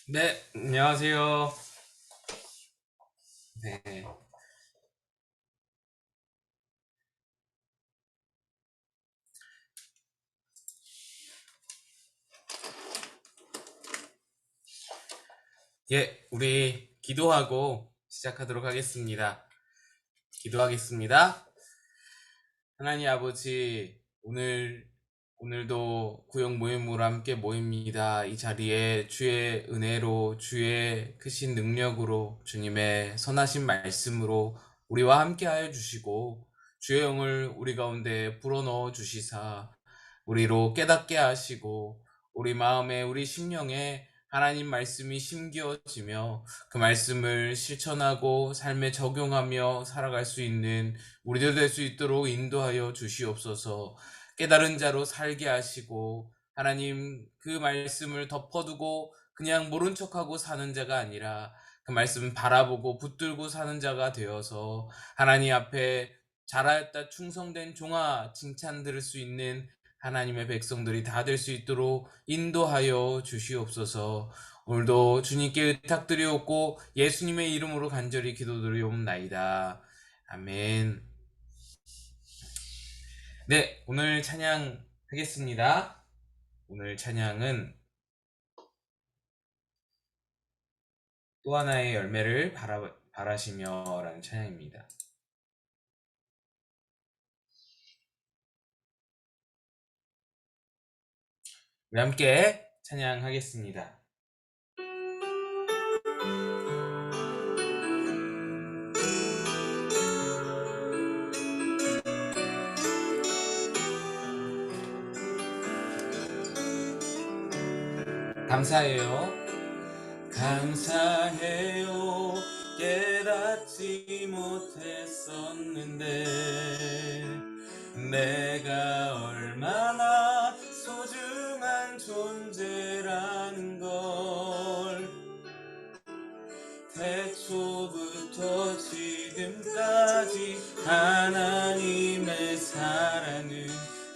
네, 안녕하세요. 네. 예, 우리 기도하고 시작하도록 하겠습니다. 기도하겠습니다. 하나님 아버지, 오늘도 구역 모임으로 함께 모입니다. 이 자리에 주의 은혜로, 주의 크신 능력으로, 주님의 선하신 말씀으로 우리와 함께 하여 주시고, 주의 영을 우리 가운데 불어넣어 주시사, 우리로 깨닫게 하시고, 우리 마음에, 우리 심령에 하나님 말씀이 심기어지며, 그 말씀을 실천하고 삶에 적용하며 살아갈 수 있는 우리도 될 수 있도록 인도하여 주시옵소서. 깨달은 자로 살게 하시고, 하나님 그 말씀을 덮어두고 그냥 모른 척하고 사는 자가 아니라 그 말씀 바라보고 붙들고 사는 자가 되어서 하나님 앞에 잘하였다 충성된 종아 칭찬 들을 수 있는 하나님의 백성들이 다 될 수 있도록 인도하여 주시옵소서. 오늘도 주님께 의탁드리옵고 예수님의 이름으로 간절히 기도드리옵나이다. 아멘. 네, 오늘 찬양 하겠습니다. 오늘 찬양은 또 하나의 열매를 바라시며 라는 찬양입니다. 우리 함께 찬양하겠습니다. 감사해요. 감사해요. 깨닫지 못했었는데 내가 얼마나 소중한 존재라는 걸 태초부터 지금까지 하나님의 사랑은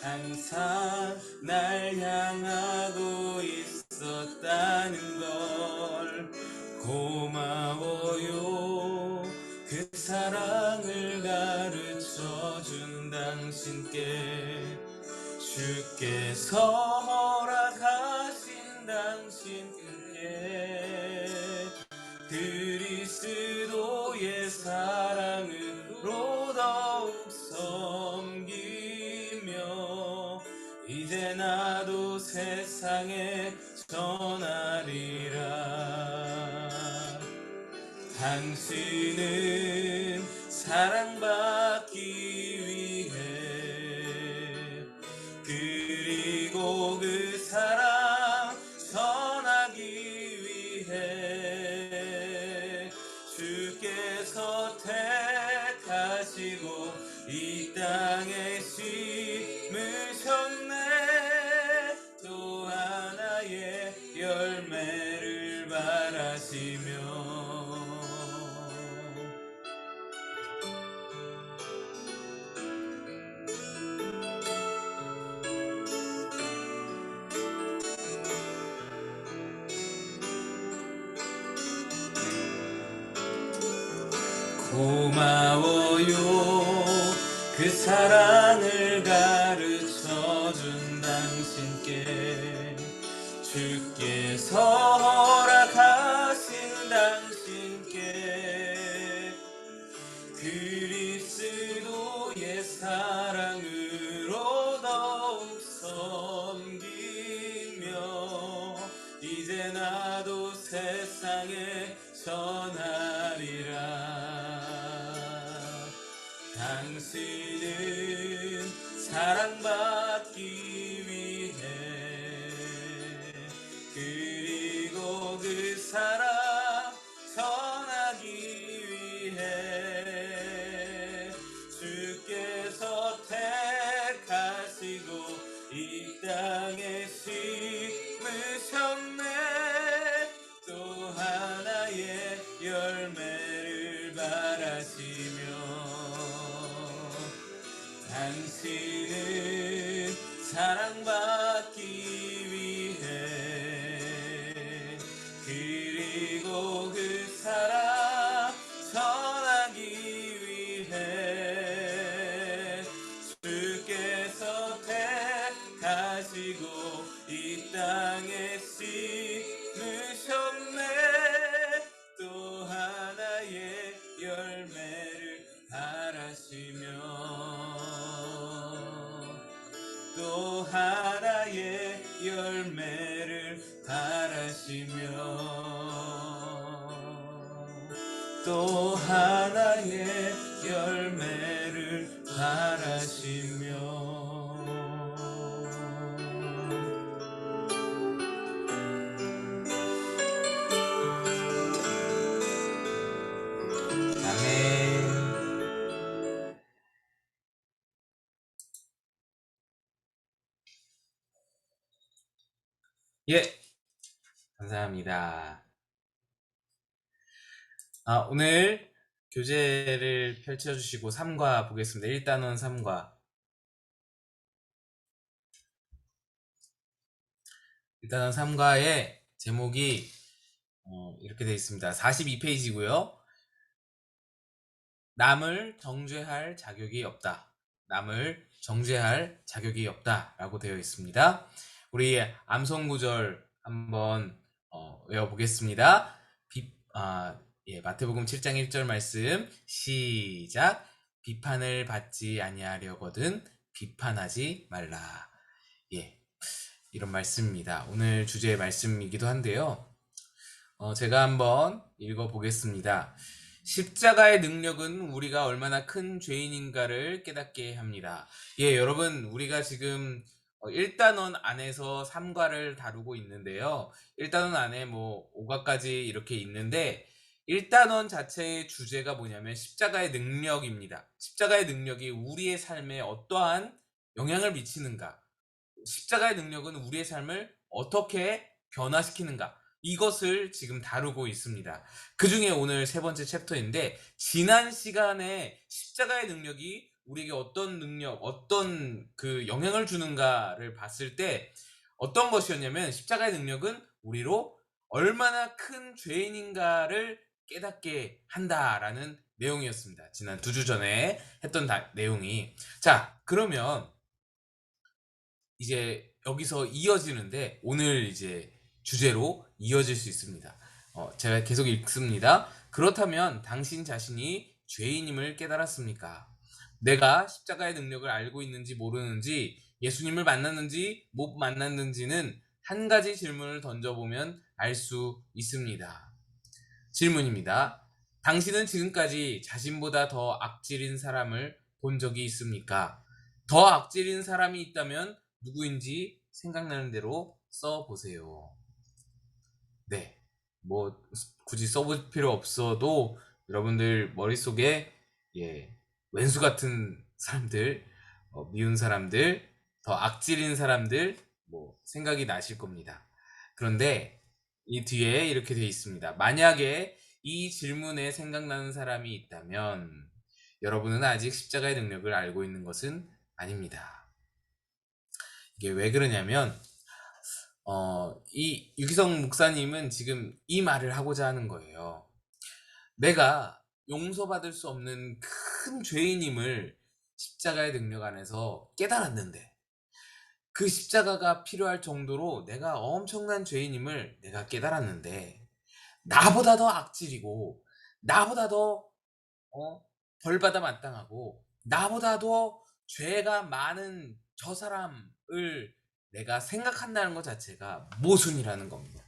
항상 날 향하고 있었다는 걸 고마워요. 그 사랑을 가르쳐 준 당신께 주께서 허락하신 당신께 그리스도의 사랑으로 더욱 섬기며 이제 나도 세상에 전하리라. 당신은 사랑받기 위해 그리고 그 사랑 전하기 위해 주께서 택하시고 이 땅에 심으셨네. 또 하나의 열매를 바라시며 고마워요. 그 사랑을 가르쳐 준 당신께 주께서 허락하신 당신께 그리스도의 사랑으로 더욱 섬기며 이제 나도 세상에 전하리라. 당신은 사랑받기 위해 그리고 그 사랑 전하기 위해 주께서 택하시고 이 땅에 심으셨네. 또 하나의 열매를 바라시며 당신은 사랑받기 위해 하나의 열매를 바라시며 또 하나의 열매를 바라시며 아멘. 예, 감사합니다. 오늘 교재를 펼쳐주시고 3과 보겠습니다. 1단원 3과. 일단은 3과의 제목이 이렇게 되어 있습니다. 42페이지고요. 남을 정죄할 자격이 없다. 남을 정죄할 자격이 없다 라고 되어 있습니다. 우리 암송구절 한번 외워보겠습니다. 마태복음 7장 1절 말씀 시작. 비판을 받지 아니하려거든 비판하지 말라. 이런 말씀입니다. 오늘 주제의 말씀이기도 한데요. 제가 한번 읽어보겠습니다. 십자가의 능력은 우리가 얼마나 큰 죄인인가를 깨닫게 합니다. 여러분, 우리가 지금 1단원 안에서 3과를 다루고 있는데요. 1단원 안에 5과까지 이렇게 있는데 1단원 자체의 주제가 뭐냐면 십자가의 능력입니다. 십자가의 능력이 우리의 삶에 어떠한 영향을 미치는가, 십자가의 능력은 우리의 삶을 어떻게 변화시키는가, 이것을 지금 다루고 있습니다. 그 중에 오늘 세 번째 챕터인데, 지난 시간에 십자가의 능력이 우리에게 어떤 능력, 어떤 그 영향을 주는가를 봤을 때 어떤 것이었냐면, 십자가의 능력은 우리로 얼마나 큰 죄인인가를 깨닫게 한다라는 내용이었습니다. 지난 2주 전에 했던 내용이. 자, 그러면 이제 여기서 이어지는데, 오늘 이제 주제로 이어질 수 있습니다. 제가 계속 읽습니다. 그렇다면 당신 자신이 죄인임을 깨달았습니까? 내가 십자가의 능력을 알고 있는지 모르는지, 예수님을 만났는지 못 만났는지는 한 가지 질문을 던져보면 알 수 있습니다. 질문입니다. 당신은 지금까지 자신보다 더 악질인 사람을 본 적이 있습니까? 더 악질인 사람이 있다면 누구인지 생각나는 대로 써보세요. 네, 굳이 써볼 필요 없어도 여러분들 머릿속에 왼수 같은 사람들, 미운 사람들, 더 악질인 사람들 생각이 나실 겁니다. 그런데 이 뒤에 이렇게 되어 있습니다. 만약에 이 질문에 생각나는 사람이 있다면 여러분은 아직 십자가의 능력을 알고 있는 것은 아닙니다. 이게 왜 그러냐면 이 유기성 목사님은 지금 이 말을 하고자 하는 거예요. 내가 용서받을 수 없는 큰 죄인임을 십자가의 능력 안에서 깨달았는데, 그 십자가가 필요할 정도로 내가 엄청난 죄인임을 내가 깨달았는데, 나보다 더 악질이고 나보다 더 벌받아 마땅하고 나보다 더 죄가 많은 저 사람을 내가 생각한다는 것 자체가 모순이라는 겁니다.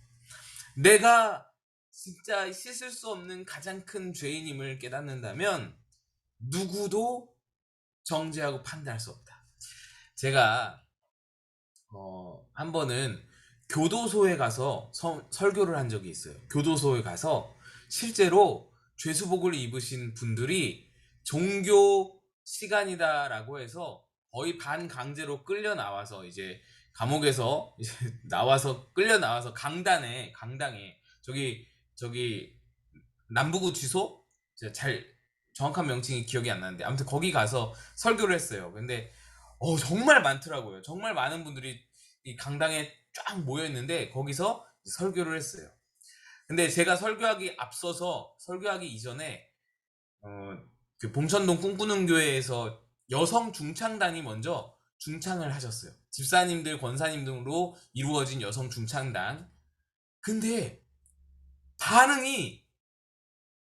내가 진짜 씻을 수 없는 가장 큰 죄인임을 깨닫는다면 누구도 정죄하고 판단할 수 없다. 제가 한 번은 교도소에 가서 설교를 한 적이 있어요. 교도소에 가서 실제로 죄수복을 입으신 분들이 종교 시간이다라고 해서 거의 반강제로 끌려 나와서, 이제 감옥에서 이제 나와서 끌려 나와서 강당에 저기 남부구치소, 제가 잘 정확한 명칭이 기억이 안 나는데 아무튼 거기 가서 설교를 했어요. 근데 정말 많더라고요. 정말 많은 분들이 이 강당에 쫙 모여 있는데 거기서 설교를 했어요. 근데 제가 설교하기 이전에 그 봉천동 꿈꾸는 교회에서 여성 중창단이 먼저 중창을 하셨어요. 집사님들, 권사님 등으로 이루어진 여성 중창단. 근데 반응이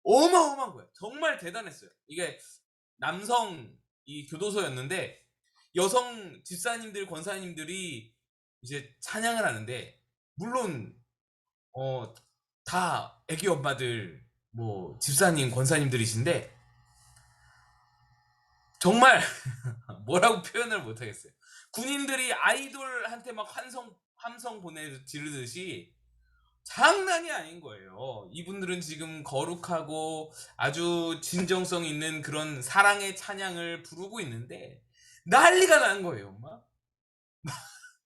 어마어마한 거예요. 정말 대단했어요. 이게 남성 이 교도소였는데 여성 집사님들, 권사님들이 이제 찬양을 하는데, 물론 다 애기 엄마들, 뭐 집사님, 권사님들이신데 정말 뭐라고 표현을 못 하겠어요. 군인들이 아이돌한테 막 함성 보내 지르듯이 장난이 아닌 거예요. 이분들은 지금 거룩하고 아주 진정성 있는 그런 사랑의 찬양을 부르고 있는데 난리가 난 거예요. 막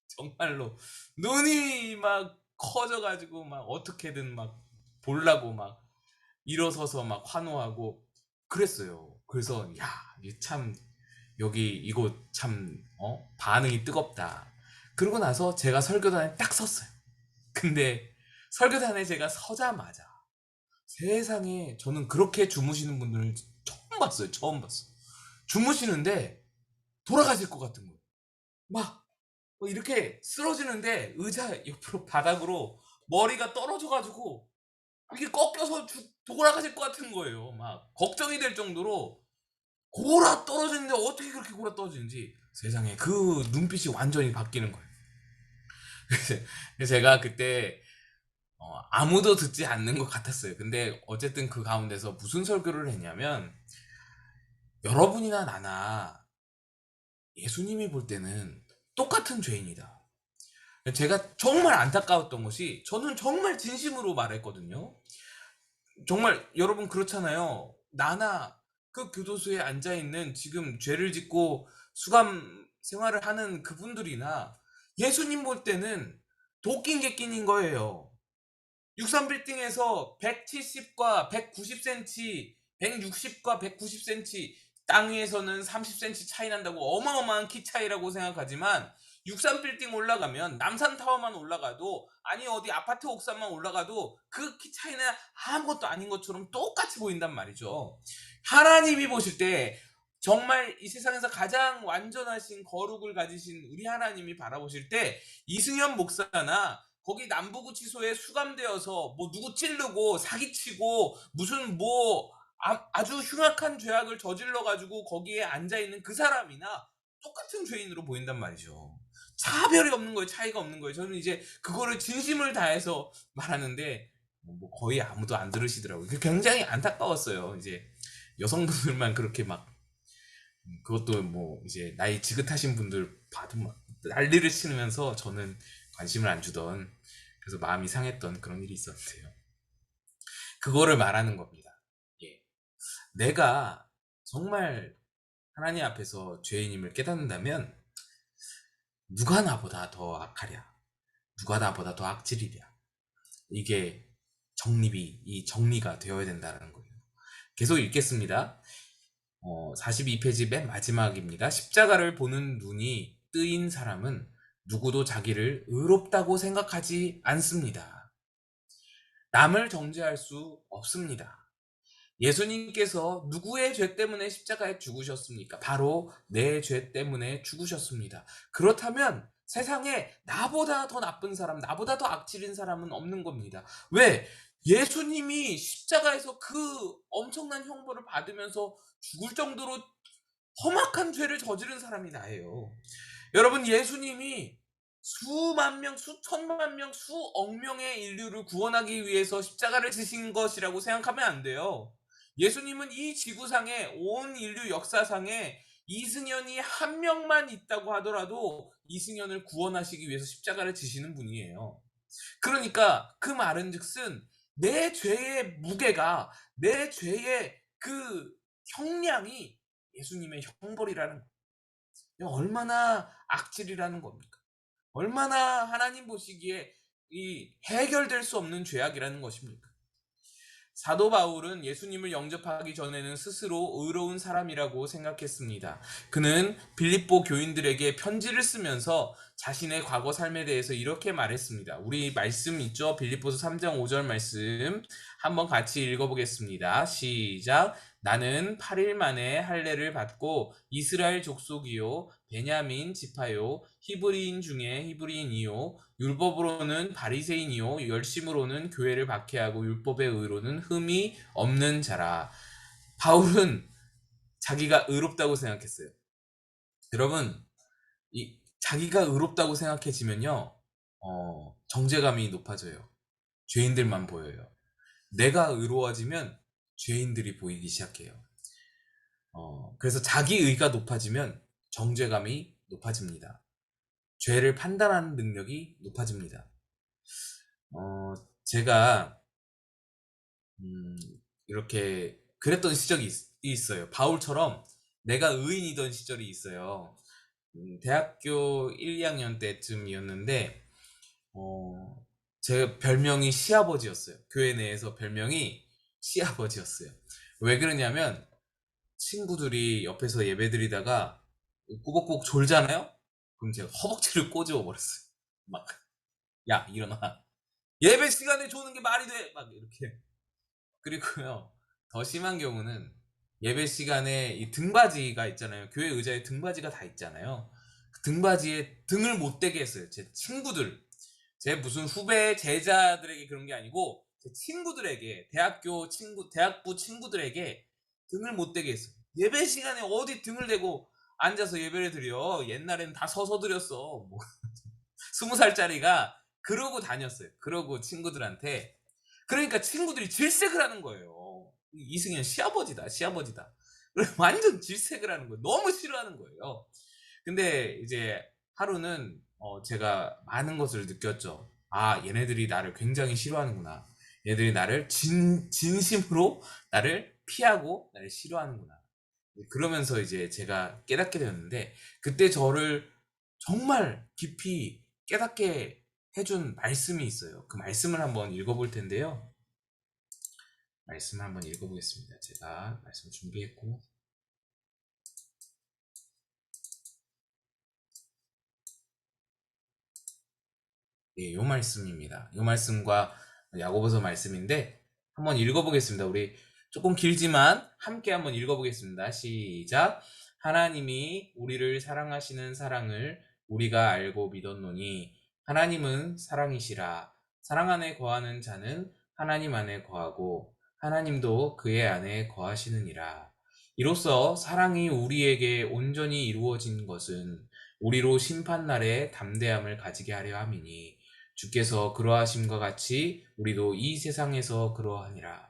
정말로 눈이 막 커져가지고 막 어떻게든 막 보려고 막 일어서서 막 환호하고 그랬어요. 그래서 야, 이게 참 여기 이곳 참 반응이 뜨겁다. 그러고 나서 제가 설교단에 딱 섰어요. 근데 설교단에 제가 서자마자 세상에 저는 그렇게 주무시는 분들을 처음 봤어요. 처음 봤어. 주무시는데 돌아가실 것 같은 거예요. 막 이렇게 쓰러지는데 의자 옆으로 바닥으로 머리가 떨어져가지고 이게 꺾여서 돌아가실 것 같은 거예요. 막 걱정이 될 정도로 고라 떨어지는데 어떻게 그렇게 고라 떨어지는지 세상에 그 눈빛이 완전히 바뀌는 거예요. 그래서 제가 그때 아무도 듣지 않는 것 같았어요. 근데 어쨌든 그 가운데서 무슨 설교를 했냐면, 여러분이나 나나 예수님이 볼 때는 똑같은 죄인이다. 제가 정말 안타까웠던 것이, 저는 정말 진심으로 말했거든요. 정말 여러분 그렇잖아요. 나나 그 교도소에 앉아있는 지금 죄를 짓고 수감 생활을 하는 그분들이나 예수님 볼 때는 도끼인 객끼인 거예요. 63빌딩에서 170과 190cm, 160과 190cm, 땅 위에서는 30cm 차이 난다고 어마어마한 키 차이라고 생각하지만 63빌딩 올라가면, 남산타워만 올라가도, 아니 어디 아파트 옥상만 올라가도 그 키 차이는 아무것도 아닌 것처럼 똑같이 보인단 말이죠. 하나님이 보실 때, 정말 이 세상에서 가장 완전하신 거룩을 가지신 우리 하나님이 바라보실 때, 이승현 목사나 거기 남부구치소에 수감되어서 뭐 누구 찌르고 사기치고 무슨 뭐 아주 흉악한 죄악을 저질러 가지고 거기에 앉아 있는 그 사람이나 똑같은 죄인으로 보인단 말이죠. 차별이 없는 거예요. 차이가 없는 거예요. 저는 이제 그거를 진심을 다해서 말하는데 뭐 거의 아무도 안 들으시더라고요. 굉장히 안타까웠어요. 이제 여성분들만 그렇게 막, 그것도 뭐 이제 나이 지긋하신 분들 봐도 막 난리를 치면서 저는 관심을 안 주던, 그래서 마음이 상했던 그런 일이 있었는데요. 그거를 말하는 겁니다. 예. 내가 정말 하나님 앞에서 죄인임을 깨닫는다면 누가 나보다 더 악하랴, 누가 나보다 더 악질이랴, 이게 이 정리가 되어야 된다는 거예요. 계속 읽겠습니다. 42페이지 맨 마지막입니다. 십자가를 보는 눈이 뜨인 사람은 누구도 자기를 의롭다고 생각하지 않습니다. 남을 정죄할 수 없습니다. 예수님께서 누구의 죄 때문에 십자가에 죽으셨습니까? 바로 내 죄 때문에 죽으셨습니다. 그렇다면 세상에 나보다 더 나쁜 사람, 나보다 더 악질인 사람은 없는 겁니다. 왜? 예수님이 십자가에서 그 엄청난 형벌을 받으면서 죽을 정도로 험악한 죄를 저지른 사람이 나예요. 여러분, 예수님이 수만 명, 수천만 명, 수억 명의 인류를 구원하기 위해서 십자가를 지신 것이라고 생각하면 안 돼요. 예수님은 이 지구상에, 온 인류 역사상에 이승연이 한 명만 있다고 하더라도 이승연을 구원하시기 위해서 십자가를 지시는 분이에요. 그러니까 그 말은 즉슨 내 죄의 무게가, 내 죄의 그 형량이 예수님의 형벌이라는 거예요. 얼마나 악질이라는 겁니까? 얼마나 하나님 보시기에 이 해결될 수 없는 죄악이라는 것입니까? 사도 바울은 예수님을 영접하기 전에는 스스로 의로운 사람이라고 생각했습니다. 그는 빌립보 교인들에게 편지를 쓰면서 자신의 과거 삶에 대해서 이렇게 말했습니다. 우리 말씀 있죠? 빌립보서 3장 5절 말씀 한번 같이 읽어보겠습니다. 시작. 나는 8일 만에 할례를 받고 이스라엘 족속이요 베냐민 지파요 히브리인 중에 히브리인이요 율법으로는 바리새인이요 열심으로는 교회를 박해하고 율법의 의로는 흠이 없는 자라. 바울은 자기가 의롭다고 생각했어요. 여러분, 자기가 의롭다고 생각해지면요, 정죄감이 높아져요. 죄인들만 보여요. 내가 의로워지면 죄인들이 보이기 시작해요. 그래서 자기 의가 높아지면 정죄감이 높아집니다. 죄를 판단하는 능력이 높아집니다. 제가 음, 이렇게 그랬던 시절이 있어요. 바울처럼 내가 의인이던 시절이 있어요. 대학교 1, 2학년 때쯤이었는데 제 별명이 시아버지였어요. 교회 내에서 별명이 시아버지였어요. 왜 그러냐면 친구들이 옆에서 예배드리다가 꾸벅꾸벅 졸잖아요? 그럼 제가 허벅지를 꼬집어 버렸어요. 막, 야, 일어나. 예배 시간에 조는 게 말이 돼! 막 이렇게. 그리고요, 더 심한 경우는 예배 시간에 이 등받이가 있잖아요. 교회 의자에 등받이가 다 있잖아요. 그 등받이에 등을 못 대게 했어요. 제 친구들. 제 무슨 후배 제자들에게 그런 게 아니고 제 친구들에게, 대학부 친구들에게 등을 못 대게 했어요. 예배 시간에 어디 등을 대고 앉아서 예배를 드려. 옛날에는 다 서서 드렸어. 뭐 20살짜리가 그러고 다녔어요. 그러고 친구들한테. 그러니까 친구들이 질색을 하는 거예요. 이승현 시아버지다, 시아버지다. 완전 질색을 하는 거예요. 너무 싫어하는 거예요. 근데 이제 하루는 제가 많은 것을 느꼈죠. 아, 얘네들이 나를 굉장히 싫어하는구나. 얘네들이 나를 진심으로 나를 피하고 나를 싫어하는구나. 그러면서 이제 제가 깨닫게 되었는데, 그때 저를 정말 깊이 깨닫게 해준 말씀이 있어요. 그 말씀을 한번 읽어볼 텐데요. 말씀을 한번 읽어보겠습니다. 제가 말씀 준비했고, 예, 요 말씀입니다. 요 말씀과 야고보서 말씀인데 한번 읽어보겠습니다. 우리 조금 길지만 함께 한번 읽어보겠습니다. 시작. 하나님이 우리를 사랑하시는 사랑을 우리가 알고 믿었노니 하나님은 사랑이시라. 사랑 안에 거하는 자는 하나님 안에 거하고 하나님도 그의 안에 거하시느니라. 이로써 사랑이 우리에게 온전히 이루어진 것은 우리로 심판날에 담대함을 가지게 하려 함이니 주께서 그러하심과 같이 우리도 이 세상에서 그러하니라.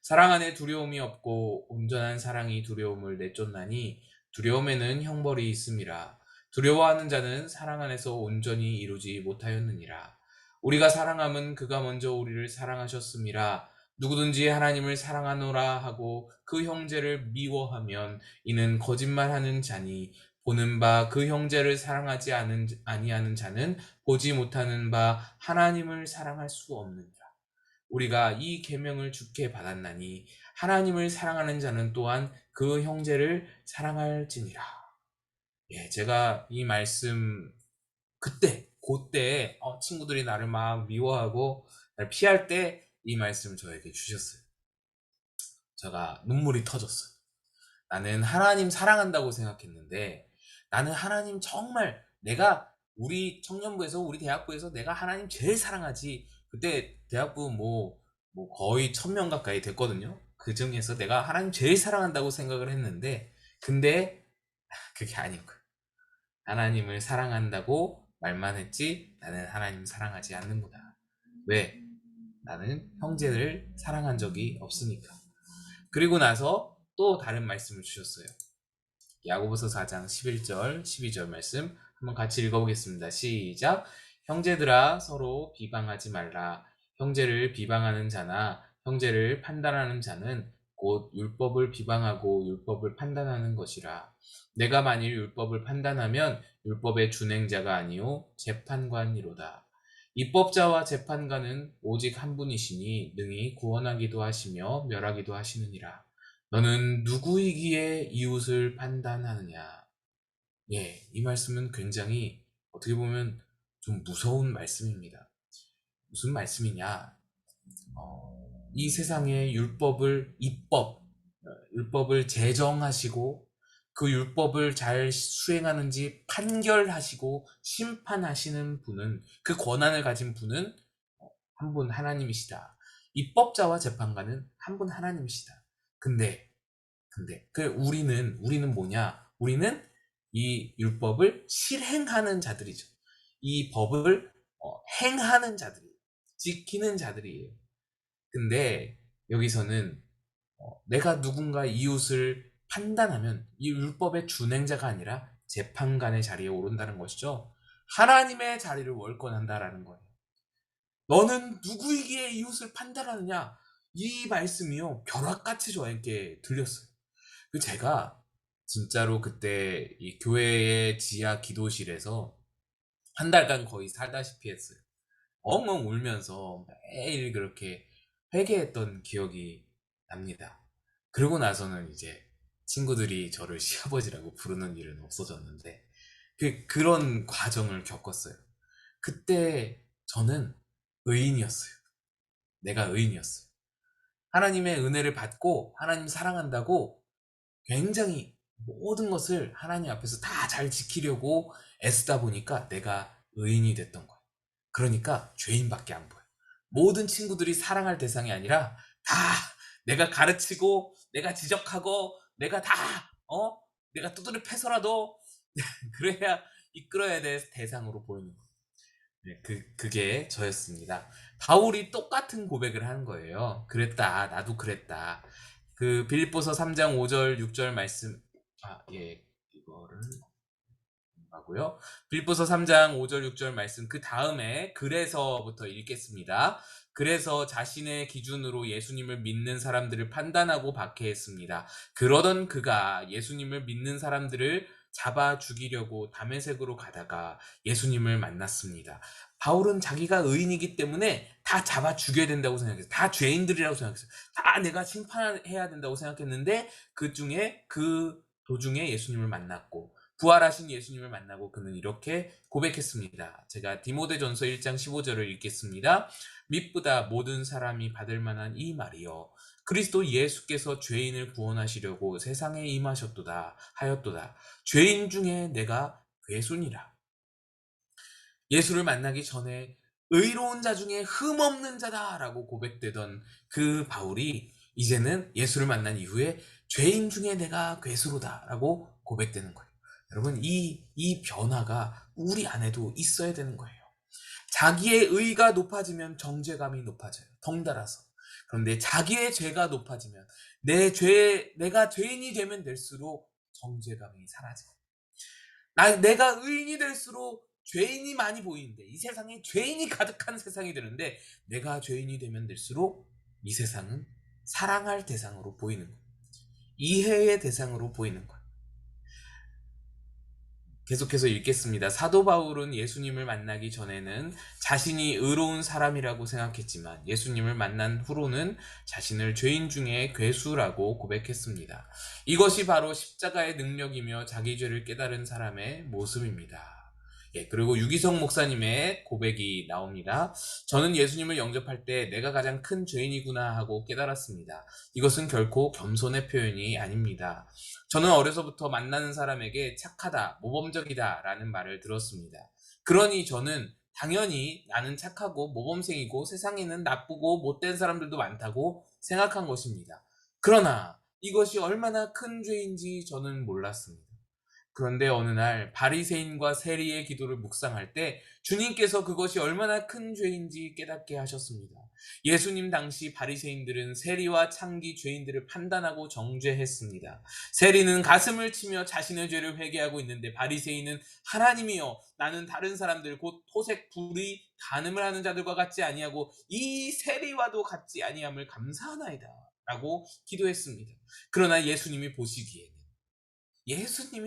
사랑 안에 두려움이 없고 온전한 사랑이 두려움을 내쫓나니 두려움에는 형벌이 있음이라. 두려워하는 자는 사랑 안에서 온전히 이루지 못하였느니라. 우리가 사랑함은 그가 먼저 우리를 사랑하셨음이라. 누구든지 하나님을 사랑하노라 하고 그 형제를 미워하면 이는 거짓말하는 자니 보는 바 그 형제를 사랑하지 아니하는 자는 보지 못하는 바 하나님을 사랑할 수 없느니라. 우리가 이 계명을 주께 받았나니 하나님을 사랑하는 자는 또한 그 형제를 사랑할지니라. 예, 제가 이 말씀 그때 친구들이 나를 막 미워하고 나를 피할 때 이 말씀을 저에게 주셨어요. 제가 눈물이 터졌어요. 나는 하나님 사랑한다고 생각했는데 나는 하나님 정말 우리 청년부에서 우리 대학부에서 내가 하나님 제일 사랑하지. 그때 대학부 뭐 거의 1000명 가까이 됐거든요. 그 중에서 내가 하나님 제일 사랑한다고 생각을 했는데 근데 그게 아닌 거야. 하나님을 사랑한다고 말만 했지 나는 하나님 사랑하지 않는구나. 왜? 나는 형제를 사랑한 적이 없으니까. 그리고 나서 또 다른 말씀을 주셨어요. 야고보서 4장 11절, 12절 말씀 한번 같이 읽어보겠습니다. 시작. 형제들아 서로 비방하지 말라. 형제를 비방하는 자나 형제를 판단하는 자는 곧 율법을 비방하고 율법을 판단하는 것이라. 내가 만일 율법을 판단하면 율법의 준행자가 아니요 재판관이로다. 입법자와 재판관은 오직 한 분이시니 능히 구원하기도 하시며 멸하기도 하시느니라. 너는 누구이기에 이웃을 판단하느냐? 예, 이 말씀은 굉장히 어떻게 보면 좀 무서운 말씀입니다. 무슨 말씀이냐? 이 세상의 율법을 제정하시고 그 율법을 잘 수행하는지 판결하시고 심판하시는 분은, 그 권한을 가진 분은 한 분 하나님이시다. 입법자와 재판관은 한 분 하나님이시다. 근데 우리는 뭐냐? 우리는 이 율법을 실행하는 자들이죠. 이 법을 행하는 자들이에요. 지키는 자들이에요. 근데 여기서는 내가 누군가 이웃을 판단하면 이 율법의 준행자가 아니라 재판관의 자리에 오른다는 것이죠. 하나님의 자리를 월권한다라는 거예요. 너는 누구이기에 이웃을 판단하느냐? 이 말씀이요, 벼락같이 저에게 들렸어요. 제가 진짜로 그때 이 교회의 지하 기도실에서 한 달간 거의 살다시피 했어요. 엉엉 울면서 매일 그렇게 회개했던 기억이 납니다. 그러고 나서는 이제 친구들이 저를 시아버지라고 부르는 일은 없어졌는데 그런 과정을 겪었어요. 그때 저는 의인이었어요. 내가 의인이었어요. 하나님의 은혜를 받고 하나님 사랑한다고 굉장히 모든 것을 하나님 앞에서 다 잘 지키려고 애쓰다 보니까 내가 의인이 됐던 거예요. 그러니까 죄인밖에 안 보여. 모든 친구들이 사랑할 대상이 아니라 다 내가 가르치고 내가 지적하고 내가 다 내가 두드려 패서라도 그래야 이끌어야 될 대상으로 보이는 거예요. 네, 그게 저였습니다. 바울이 똑같은 고백을 하는 거예요. 그랬다. 나도 그랬다. 그 빌립보서 3장 5절 6절 말씀, 이거를 하고요. 빌립보서 3장 5절 6절 말씀 그 다음에 그래서부터 읽겠습니다. 그래서 자신의 기준으로 예수님을 믿는 사람들을 판단하고 박해했습니다. 그러던 그가 예수님을 믿는 사람들을 잡아 죽이려고 다메섹으로 가다가 예수님을 만났습니다. 바울은 자기가 의인이기 때문에 다 잡아 죽여야 된다고 생각했어요. 다 죄인들이라고 생각했어요. 다 내가 심판해야 된다고 생각했는데 그 도중에 예수님을 만났고 부활하신 예수님을 만나고 그는 이렇게 고백했습니다. 제가 디모데전서 1장 15절을 읽겠습니다. mit보다 모든 사람이 받을 만한 이 말이요 그리스도 예수께서 죄인을 구원하시려고 세상에 임하셨도다 하였도다. 죄인 중에 내가 괴순이라. 예수를 만나기 전에 의로운 자 중에 흠없는 자다라고 고백되던 그 바울이 이제는 예수를 만난 이후에 죄인 중에 내가 괴수로다라고 고백되는 거예요. 여러분, 이 변화가 우리 안에도 있어야 되는 거예요. 자기의 의가 높아지면 정죄감이 높아져요. 덩달아서. 그런데 자기의 죄가 높아지면 내가 죄인이 되면 될수록 정죄감이 사라져요. 내가 의인이 될수록 죄인이 많이 보이는데 이 세상에 죄인이 가득한 세상이 되는데 내가 죄인이 되면 될수록 이 세상은 사랑할 대상으로 보이는 거예요. 이해의 대상으로 보이는 거예요. 계속해서 읽겠습니다. 사도 바울은 예수님을 만나기 전에는 자신이 의로운 사람이라고 생각했지만 예수님을 만난 후로는 자신을 죄인 중에 괴수라고 고백했습니다. 이것이 바로 십자가의 능력이며 자기 죄를 깨달은 사람의 모습입니다. 그리고 유기성 목사님의 고백이 나옵니다. 저는 예수님을 영접할 때 내가 가장 큰 죄인이구나 하고 깨달았습니다. 이것은 결코 겸손의 표현이 아닙니다. 저는 어려서부터 만나는 사람에게 착하다, 모범적이다 라는 말을 들었습니다. 그러니 저는 당연히 나는 착하고 모범생이고 세상에는 나쁘고 못된 사람들도 많다고 생각한 것입니다. 그러나 이것이 얼마나 큰 죄인지 저는 몰랐습니다. 그런데 어느 날 바리새인과 세리의 기도를 묵상할 때 주님께서 그것이 얼마나 큰 죄인지 깨닫게 하셨습니다. 예수님 당시 바리새인들은 세리와 창기 죄인들을 판단하고 정죄했습니다. 세리는 가슴을 치며 자신의 죄를 회개하고 있는데 바리새인은 하나님이여 나는 다른 사람들 곧 토색 불의 간음을 하는 자들과 같지 아니하고 이 세리와도 같지 아니함을 감사하나이다 라고 기도했습니다. 그러나 예수님이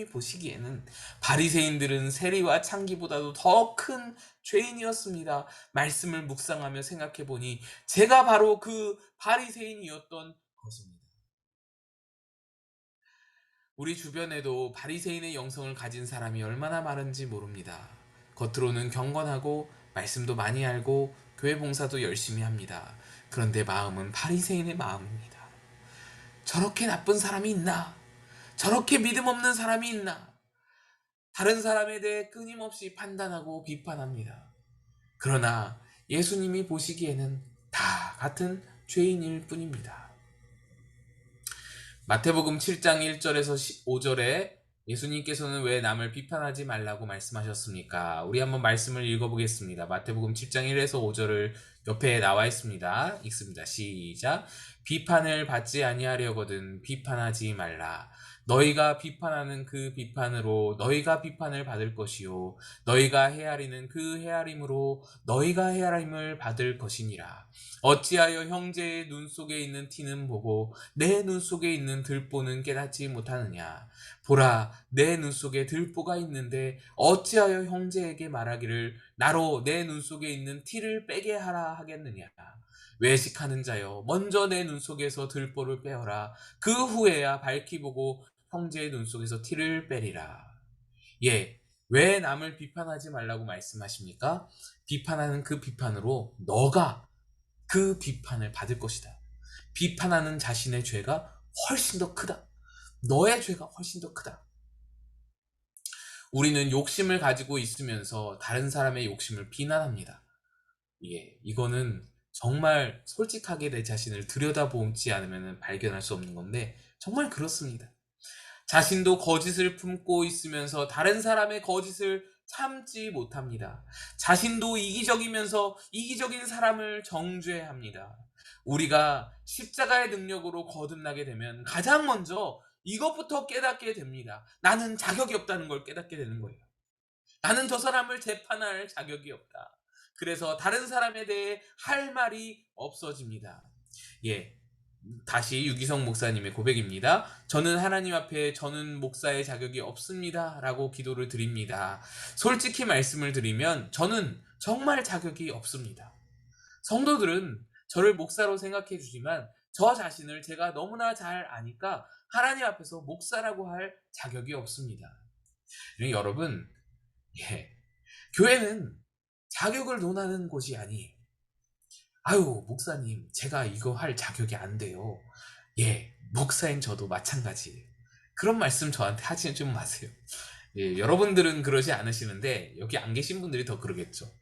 보시기에는 바리새인들은 세리와 창기보다도 더 큰 죄인이었습니다. 말씀을 묵상하며 생각해 보니 제가 바로 그 바리새인이었던 것입니다. 우리 주변에도 바리새인의 영성을 가진 사람이 얼마나 많은지 모릅니다. 겉으로는 경건하고 말씀도 많이 알고 교회 봉사도 열심히 합니다. 그런데 마음은 바리새인의 마음입니다. 저렇게 나쁜 사람이 있나? 저렇게 믿음 없는 사람이 있나? 다른 사람에 대해 끊임없이 판단하고 비판합니다. 그러나 예수님이 보시기에는 다 같은 죄인일 뿐입니다. 마태복음 7장 1절에서 5절에 예수님께서는 왜 남을 비판하지 말라고 말씀하셨습니까? 우리 한번 말씀을 읽어보겠습니다. 마태복음 7장 1에서 5절을 옆에 나와 있습니다. 읽습니다. 시작. 비판을 받지 아니하려거든 비판하지 말라. 너희가 비판하는 그 비판으로 너희가 비판을 받을 것이요 너희가 헤아리는 그 헤아림으로 너희가 헤아림을 받을 것이니라. 어찌하여 형제의 눈 속에 있는 티는 보고 내 눈 속에 있는 들보는 깨닫지 못하느냐. 보라, 내 눈 속에 들보가 있는데 어찌하여 형제에게 말하기를 나로 내 눈 속에 있는 티를 빼게 하라 하겠느냐. 외식하는 자여, 먼저 내 눈 속에서 들보를 빼어라. 그 후에야 밝히 보고 형제의 눈 속에서 티를 빼리라. 예, 왜 남을 비판하지 말라고 말씀하십니까? 비판하는 그 비판으로 너가 그 비판을 받을 것이다. 비판하는 자신의 죄가 훨씬 더 크다. 너의 죄가 훨씬 더 크다. 우리는 욕심을 가지고 있으면서 다른 사람의 욕심을 비난합니다. 예, 이거는 정말 솔직하게 내 자신을 들여다보지 않으면 발견할 수 없는 건데 정말 그렇습니다. 자신도 거짓을 품고 있으면서 다른 사람의 거짓을 참지 못합니다. 자신도 이기적이면서 이기적인 사람을 정죄합니다. 우리가 십자가의 능력으로 거듭나게 되면 가장 먼저 이것부터 깨닫게 됩니다. 나는 자격이 없다는 걸 깨닫게 되는 거예요. 나는 저 사람을 재판할 자격이 없다. 그래서 다른 사람에 대해 할 말이 없어집니다. 예. 다시 유기성 목사님의 고백입니다. 저는 하나님 앞에 저는 목사의 자격이 없습니다. 라고 기도를 드립니다. 솔직히 말씀을 드리면 저는 정말 자격이 없습니다. 성도들은 저를 목사로 생각해 주지만 저 자신을 제가 너무나 잘 아니까 하나님 앞에서 목사라고 할 자격이 없습니다. 여러분, 예, 교회는 자격을 논하는 곳이 아니에요. 아유, 목사님, 제가 이거 할 자격이 안 돼요. 예, 목사인 저도 마찬가지예요. 그런 말씀 저한테 하지 좀 마세요. 예, 여러분들은 그러지 않으시는데 여기 안 계신 분들이 더 그러겠죠.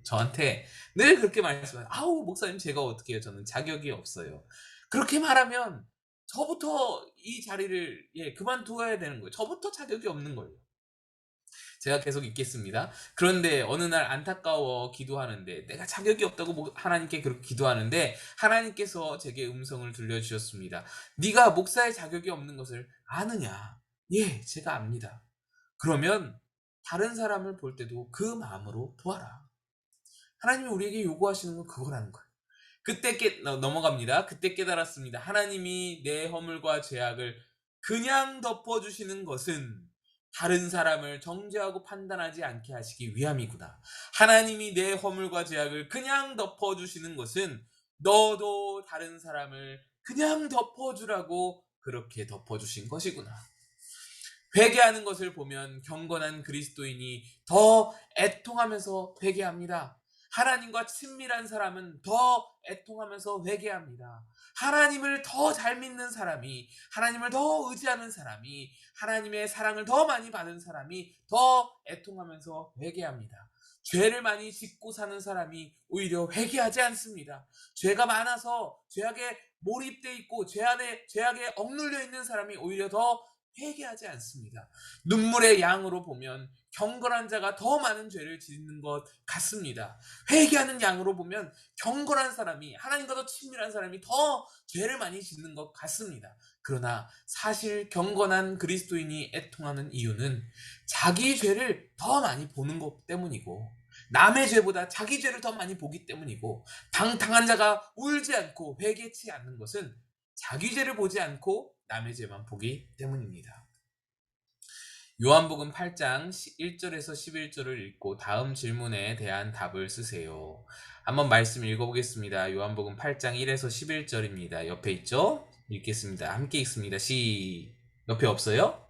저한테 늘 그렇게 말씀하세요. 아우, 목사님 제가 어떻게 해요? 저는 자격이 없어요. 그렇게 말하면 저부터 이 자리를 그만두어야 되는 거예요. 저부터 자격이 없는 거예요. 제가 계속 읽겠습니다. 그런데 어느 날 안타까워 기도하는데 내가 자격이 없다고 하나님께 그렇게 기도하는데 하나님께서 제게 음성을 들려주셨습니다. 네가 목사의 자격이 없는 것을 아느냐? 예, 제가 압니다. 그러면 다른 사람을 볼 때도 그 마음으로 보아라. 하나님이 우리에게 요구하시는 건 그거라는 거예요. 그때 넘어갑니다. 그때 깨달았습니다. 하나님이 내 허물과 죄악을 그냥 덮어주시는 것은 다른 사람을 정죄하고 판단하지 않게 하시기 위함이구나. 하나님이 내 허물과 죄악을 그냥 덮어주시는 것은 너도 다른 사람을 그냥 덮어주라고 그렇게 덮어주신 것이구나. 회개하는 것을 보면 경건한 그리스도인이 더 애통하면서 회개합니다. 하나님과 친밀한 사람은 더 애통하면서 회개합니다. 하나님을 더 잘 믿는 사람이, 하나님을 더 의지하는 사람이, 하나님의 사랑을 더 많이 받은 사람이 더 애통하면서 회개합니다. 죄를 많이 짓고 사는 사람이 오히려 회개하지 않습니다. 죄가 많아서 죄악에 몰입돼 있고 죄악에 억눌려 있는 사람이 오히려 더 회개하지 않습니다. 눈물의 양으로 보면 경건한 자가 더 많은 죄를 짓는 것 같습니다. 회개하는 양으로 보면 경건한 사람이, 하나님과 더 친밀한 사람이 더 죄를 많이 짓는 것 같습니다. 그러나 사실 경건한 그리스도인이 애통하는 이유는 자기 죄를 더 많이 보는 것 때문이고, 남의 죄보다 자기 죄를 더 많이 보기 때문이고, 방탕한 자가 울지 않고 회개치 않는 것은 자기 죄를 보지 않고 남의 죄만 보기 때문입니다. 요한복음 8장 1절에서 11절을 읽고 다음 질문에 대한 답을 쓰세요. 한번 말씀 읽어보겠습니다. 요한복음 8장 1에서 11절입니다. 옆에 있죠? 읽겠습니다. 함께 읽습니다. 옆에 없어요?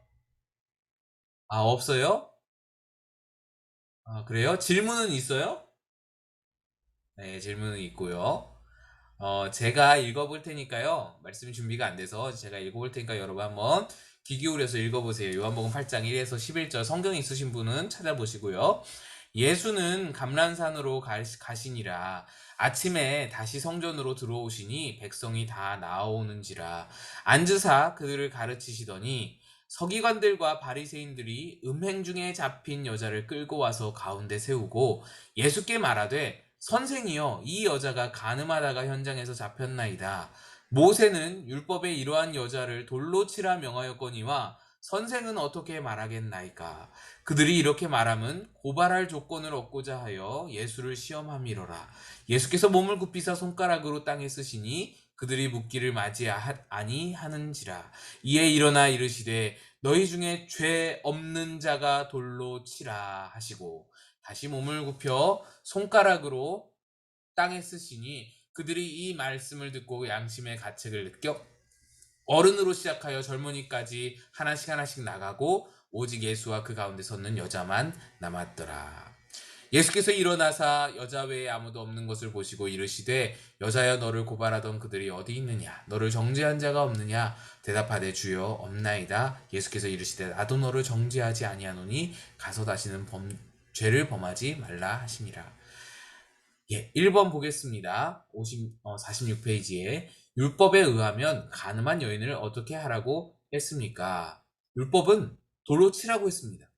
아, 없어요? 아, 그래요? 질문은 있어요? 네, 질문은 있고요. 제가 읽어볼 테니까요. 말씀이 준비가 안 돼서 제가 읽어볼 테니까 여러분 한번 귀 기울여서 읽어보세요. 요한복음 8장 1에서 11절 성경 있으신 분은 찾아보시고요. 예수는 감람산으로 가시니라. 아침에 다시 성전으로 들어오시니 백성이 다 나오는지라. 앉으사 그들을 가르치시더니 서기관들과 바리새인들이 음행 중에 잡힌 여자를 끌고 와서 가운데 세우고 예수께 말하되 선생이여 이 여자가 간음하다가 현장에서 잡혔나이다. 모세는 율법에 이러한 여자를 돌로 치라 명하였거니와 선생은 어떻게 말하겠나이까. 그들이 이렇게 말함은 고발할 조건을 얻고자 하여 예수를 시험함이로라. 예수께서 몸을 굽히사 손가락으로 땅에 쓰시니 그들이 묻기를 맞이하니 하는지라. 이에 일어나 이르시되 너희 중에 죄 없는 자가 돌로 치라 하시고 다시 몸을 굽혀 손가락으로 땅에 쓰시니 그들이 이 말씀을 듣고 양심의 가책을 느껴 어른으로 시작하여 젊은이까지 하나씩 나가고 오직 예수와 그 가운데 섰는 여자만 남았더라. 예수께서 일어나사 여자 외에 아무도 없는 것을 보시고 이르시되 여자여 너를 고발하던 그들이 어디 있느냐 너를 정죄한 자가 없느냐 대답하되 주여 없나이다. 예수께서 이르시되 나도 너를 정죄하지 아니하노니 가서 다시는 죄를 범하지 말라 하시니라. 1번 보겠습니다. 46페이지에 율법에 의하면 간음한 여인을 어떻게 하라고 했습니까? 율법은 돌로 치라고 했습니다.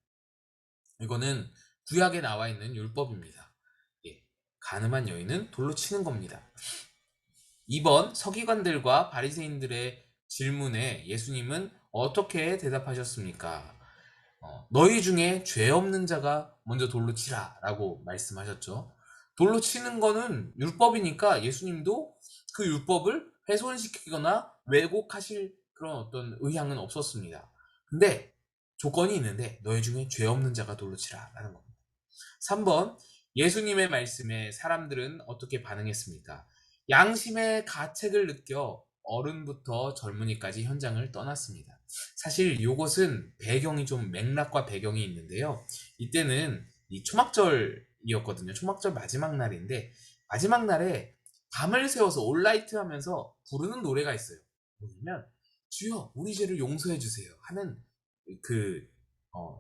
이거는 구약에 나와 있는 율법입니다. 간음한 여인은 돌로 치는 겁니다. 2번 서기관들과 바리새인들의 질문에 예수님은 어떻게 대답하셨습니까? 너희 중에 죄 없는 자가 먼저 돌로 치라 라고 말씀하셨죠. 돌로 치는 거는 율법이니까 예수님도 그 율법을 훼손시키거나 왜곡하실 그런 어떤 의향은 없었습니다. 근데 조건이 있는데 너희 중에 죄 없는 자가 돌로 치라 라는 겁니다. 3번 예수님의 말씀에 사람들은 어떻게 반응했습니까? 양심의 가책을 느껴 어른부터 젊은이까지 현장을 떠났습니다. 사실 이것은 배경이 좀 맥락과 배경이 있는데요. 이때는 이 초막절이었거든요. 초막절 마지막 날인데 마지막 날에 밤을 새워서 올라이트 하면서 부르는 노래가 있어요. 뭐냐면 주여 우리 죄를 용서해 주세요 하는 그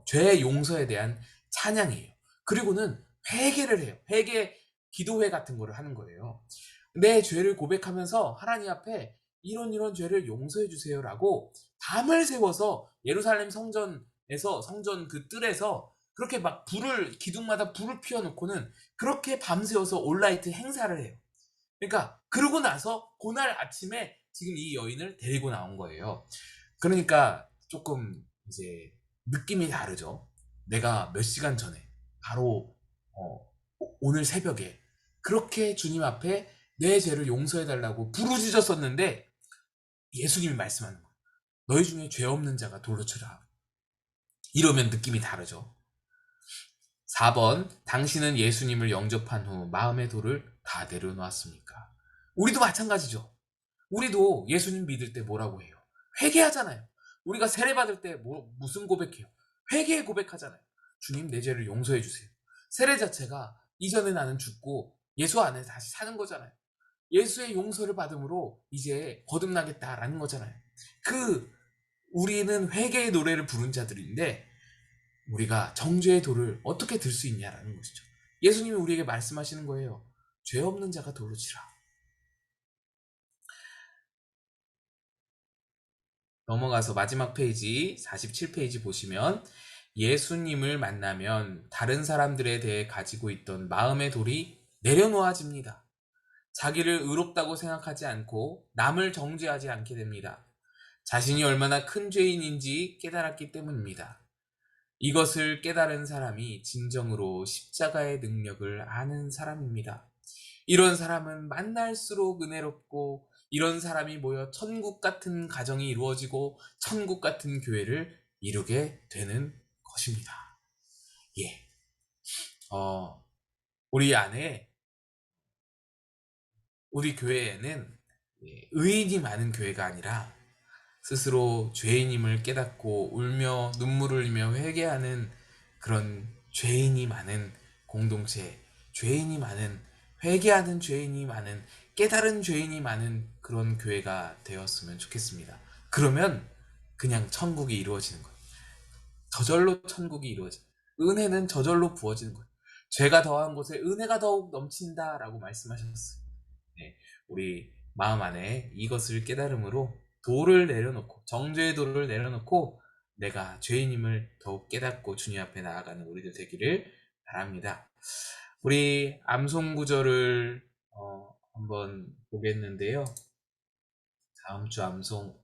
죄의 용서에 대한 찬양이에요. 그리고는 회개를 해요. 기도회 같은 거를 하는 거예요. 내 죄를 고백하면서 하나님 앞에 이런 죄를 용서해 주세요라고 밤을 새워서 예루살렘 성전 그 뜰에서 그렇게 막 기둥마다 불을 피워놓고는 그렇게 밤새워서 올라이트 행사를 해요. 그러니까 그러고 나서 그날 아침에 지금 이 여인을 데리고 나온 거예요. 그러니까 조금 이제 느낌이 다르죠. 내가 몇 시간 전에 바로 오늘 새벽에 그렇게 주님 앞에 내 죄를 용서해달라고 부르짖었었는데 예수님이 말씀하는 거예요. 너희 중에 죄 없는 자가 돌로 치라. 이러면 느낌이 다르죠. 4번 당신은 예수님을 영접한 후 마음의 돌을 다 내려놓았습니까? 우리도 마찬가지죠. 우리도 예수님 믿을 때 뭐라고 해요? 회개하잖아요. 우리가 세례받을 때 무슨 고백해요? 회개의 고백하잖아요. 주님 내 죄를 용서해 주세요. 세례 자체가 이전에 나는 죽고 예수 안에 다시 사는 거잖아요. 예수의 용서를 받음으로 이제 거듭나겠다라는 거잖아요. 우리는 회개의 노래를 부른 자들인데 우리가 정죄의 돌을 어떻게 들 수 있냐라는 것이죠. 예수님이 우리에게 말씀하시는 거예요. 죄 없는 자가 돌로 치라. 넘어가서 마지막 페이지 47페이지 보시면 예수님을 만나면 다른 사람들에 대해 가지고 있던 마음의 돌이 내려놓아집니다. 자기를 의롭다고 생각하지 않고 남을 정죄하지 않게 됩니다. 자신이 얼마나 큰 죄인인지 깨달았기 때문입니다. 이것을 깨달은 사람이 진정으로 십자가의 능력을 아는 사람입니다. 이런 사람은 만날수록 은혜롭고 이런 사람이 모여 천국 같은 가정이 이루어지고 천국 같은 교회를 이루게 되는 것입니다. 예. 우리 안에 우리 교회에는 의인이 많은 교회가 아니라 스스로 죄인임을 깨닫고 울며 눈물을 흘리며 회개하는 그런 죄인이 많은 공동체, 죄인이 많은 회개하는 죄인이 많은 깨달은 죄인이 많은 그런 교회가 되었으면 좋겠습니다. 그러면 그냥 천국이 이루어지는 거예요. 저절로 천국이 이루어져. 은혜는 저절로 부어지는 거예요. 죄가 더한 곳에 은혜가 더욱 넘친다라고 말씀하셨어요. 네, 우리 마음 안에 이것을 깨달음으로 돌을 내려놓고 정죄의 돌을 내려놓고 내가 죄인임을 더욱 깨닫고 주님 앞에 나아가는 우리들 되기를 바랍니다. 우리 암송 구절을 한번 보겠는데요. 다다음 주 암송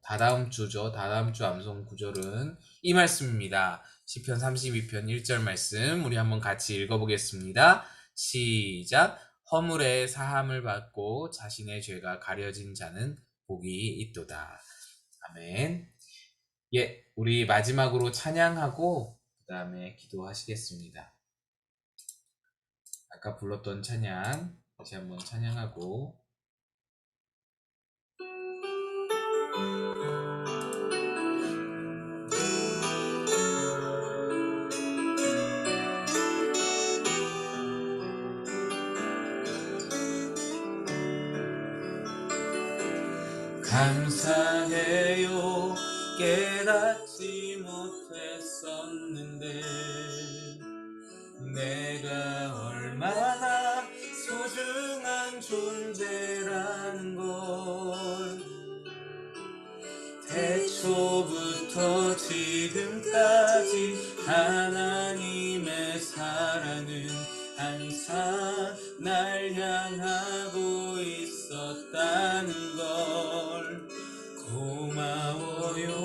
구절은 이 말씀입니다. 시편 32편 1절 말씀 우리 한번 같이 읽어보겠습니다. 시작. 허물의 사함을 받고 자신의 죄가 가려진 자는 복이 있도다. 아멘. 예, 우리 마지막으로 찬양하고 그 다음에 기도하시겠습니다. 아까 불렀던 찬양 다시 한번 찬양하고 감사해요 깨닫지 못했었는데 내가 얼마나 소중한 존재라는 걸 태초부터 지금까지 하나님의 사랑은 항상 날 향하고 있었다는 걸 고마워요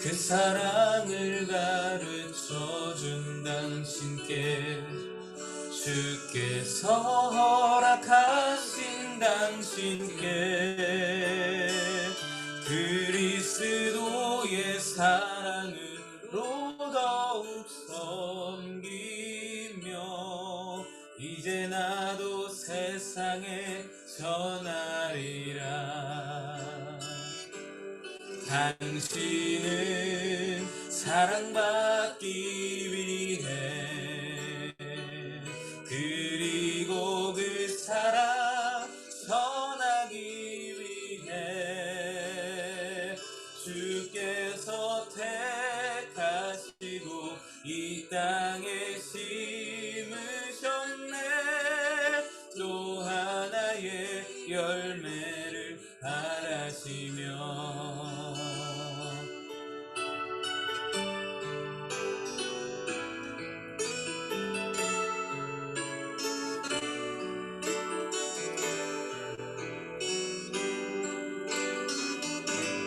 그 사랑을 가르쳐준 당신께 주께서 허락하신 당신께 그리스도의 사랑으로 더욱 섬기며 이제 나도 세상에 전하리라. 당신은 사랑받기 위해 그리고 그 사랑 전하기 위해 주께서 택하시고 이 땅에 심으셨네. 또 하나의 열매를 바라시며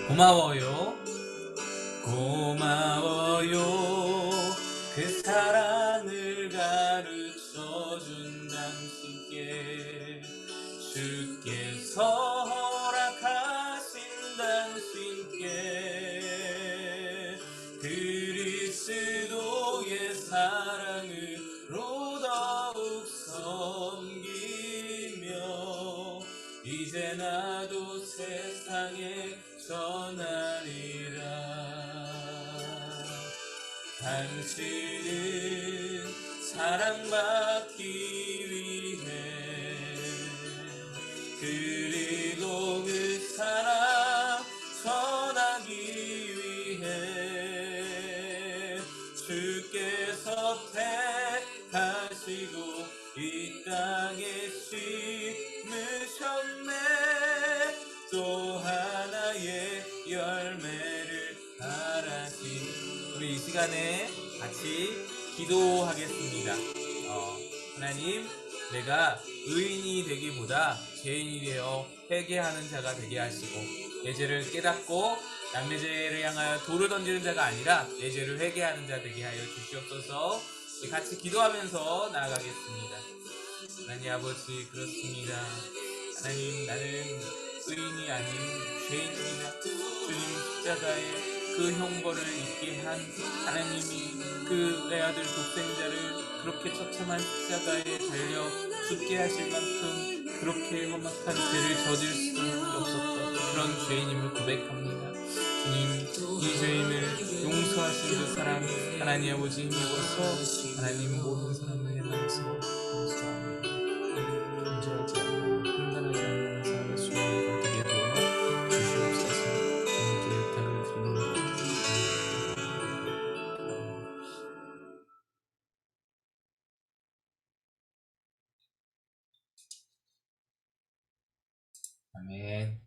고마워요 그 사랑을 가르쳐준 당신께 주께서 허락하신 당신께 그리스도의 사랑으로 더욱 섬기며 이제 나도 세상에 전하리라. 당신은 사랑받기 위해 그리고 그 사랑 전하기 위해 주께서 택하시고 이 땅에 심으셨네. 또 하나의 열매를 바라신 우리 이 시간에 같이 기도하겠습니다. 하나님, 내가 의인이 되기보다 죄인이 되어 회개하는 자가 되게 하시고 내 죄를 깨닫고 남의 죄를 향하여 돌을 던지는 자가 아니라 내 죄를 회개하는 자 되게 하여 주시옵소서. 같이 기도하면서 나아가겠습니다. 하나님 아버지, 그렇습니다. 하나님, 나는 의인이 아닌 죄인입니다. 주님 십자가에 그 형벌을 입게 한 하나님이 그 내 아들 독생자를 그렇게 처참한 십자가에 달려 죽게 하실 만큼 그렇게 험악한 죄를 저질 수 없었던 그런 죄인임을 고백합니다. 주님, 이 죄인을 용서하신 그 사랑 하나님 아버지 힘입어서 하나님 모든 사람을 향하여서 용서하며 존재하지 않는 판단하지 않는 삶의 순간을 되게 도와 주시옵소서. 주님께 부탁을 드립니다. 아멘.